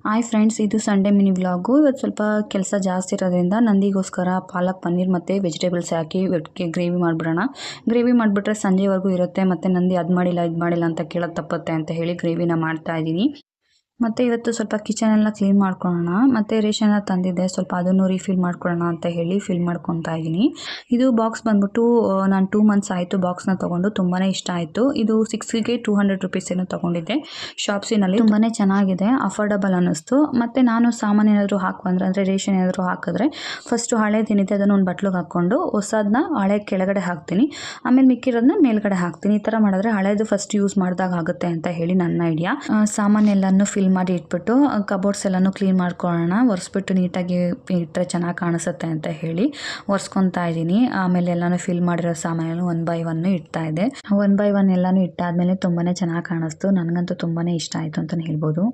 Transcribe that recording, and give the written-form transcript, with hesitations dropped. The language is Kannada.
ಹಾಯ್ ಫ್ರೆಂಡ್ಸ್, ಇದು ಸಂಡೇ ಮಿನಿ ವ್ಲಾಗು. ಇವತ್ತು ಸ್ವಲ್ಪ ಕೆಲಸ ಜಾಸ್ತಿ ಇರೋದ್ರಿಂದ ನಂದಿಗೋಸ್ಕರ ಪಾಲಕ್ ಪನ್ನೀರ್ ಮತ್ತು ವೆಜಿಟೇಬಲ್ಸ್ ಹಾಕಿ ಗ್ರೇವಿ ಮಾಡಿಬಿಡೋಣ. ಗ್ರೇವಿ ಮಾಡಿಬಿಟ್ರೆ ಸಂಜೆವರೆಗೂ ಇರುತ್ತೆ. ಮತ್ತು ನಂದಿ ಅದು ಮಾಡಿಲ್ಲ ಇದು ಮಾಡಿಲ್ಲ ಅಂತ ಕೇಳೋದು ತಪ್ಪುತ್ತೆ ಅಂತ ಹೇಳಿ ಗ್ರೇವಿನ ಮಾಡ್ತಾಯಿದ್ದೀನಿ. ಮತ್ತು ಇವತ್ತು ಸ್ವಲ್ಪ ಕಿಚನೆಲ್ಲ ಕ್ಲೀನ್ ಮಾಡ್ಕೊಳ್ಳೋಣ. ಮತ್ತು ರೇಷನ್ ಎಲ್ಲ ತಂದಿದ್ದೆ, ಸ್ವಲ್ಪ ಅದನ್ನು ರೀಫಿಲ್ ಮಾಡ್ಕೊಳ್ಳೋಣ ಅಂತ ಹೇಳಿ ಫಿಲ್ ಮಾಡ್ಕೊತಾ ಇದ್ದೀನಿ. ಇದು ಬಾಕ್ಸ್ ಬಂದ್ಬಿಟ್ಟು ನಾನು 2 ಮಂತ್ಸ್ ಆಯಿತು ಬಾಕ್ಸ್ನ ತೊಗೊಂಡು. ತುಂಬಾ ಇಷ್ಟ ಆಯಿತು. ಇದು 6ಗೆ 200 ರುಪೀಸ್ ಏನೋ ತೊಗೊಂಡಿದ್ದೆ ಶಾಪ್ಸಿನಲ್ಲಿ. ತುಂಬಾ ಚೆನ್ನಾಗಿದೆ, ಅಫೋರ್ಡಬಲ್ ಅನ್ನಿಸ್ತು. ಮತ್ತು ನಾನು ಸಾಮಾನು ಏನಾದರೂ ಅಂದರೆ ರೇಷನ್ ಏನಾದರೂ ಹಾಕಿದ್ರೆ ಫಸ್ಟು ಹಳೇದೇನಿದೆ ಅದನ್ನು ಒಂದು ಬಟ್ಲಿಗೆ ಹಾಕ್ಕೊಂಡು ಹೊಸದನ್ನ ಹಳೆ ಕೆಳಗಡೆ ಹಾಕ್ತೀನಿ. ಆಮೇಲೆ ಮಿಕ್ಕಿರೋದನ್ನ ಮೇಲ್ಗಡೆ ಹಾಕ್ತೀನಿ. ಈ ಥರ ಮಾಡಿದ್ರೆ ಹಳೇದು ಫಸ್ಟ್ ಯೂಸ್ ಮಾಡಿದಾಗ ಆಗುತ್ತೆ ಅಂತ ಹೇಳಿ ನನ್ನ ಐಡಿಯಾ. ಸಾಮಾನೆಲ್ಲನೂ ಫಿಲ್ ಮಾಡಿ ಇಟ್ಬಿಟ್ಟು ಕಬೋರ್ಡ್ಸ್ ಎಲ್ಲನೂ ಕ್ಲೀನ್ ಮಾಡ್ಕೊಳ್ಳೋಣ. ಒರೆಸ್ಬಿಟ್ಟು ನೀಟಾಗಿ ಇಟ್ಟರೆ ಚೆನ್ನಾಗಿ ಕಾಣಿಸುತ್ತೆ ಅಂತ ಹೇಳಿ ಒರೆಸ್ಕೊತಾ ಇದ್ದೀನಿ. ಆಮೇಲೆ ಎಲ್ಲನೂ ಫಿಲ್ ಮಾಡಿರೋ ಸಾಮಾನೆಲ್ಲ 1 by 1 ಇಡ್ತಾ ಇದೆ. 1 by 1 ಎಲ್ಲನೂ ಇಟ್ಟಾದ್ಮೇಲೆ ತುಂಬಾ ಚೆನ್ನಾಗಿ ಕಾಣಿಸ್ತು. ನನಗಂತೂ ತುಂಬಾ ಇಷ್ಟ ಆಯಿತು ಅಂತಲೇ ಹೇಳ್ಬೋದು.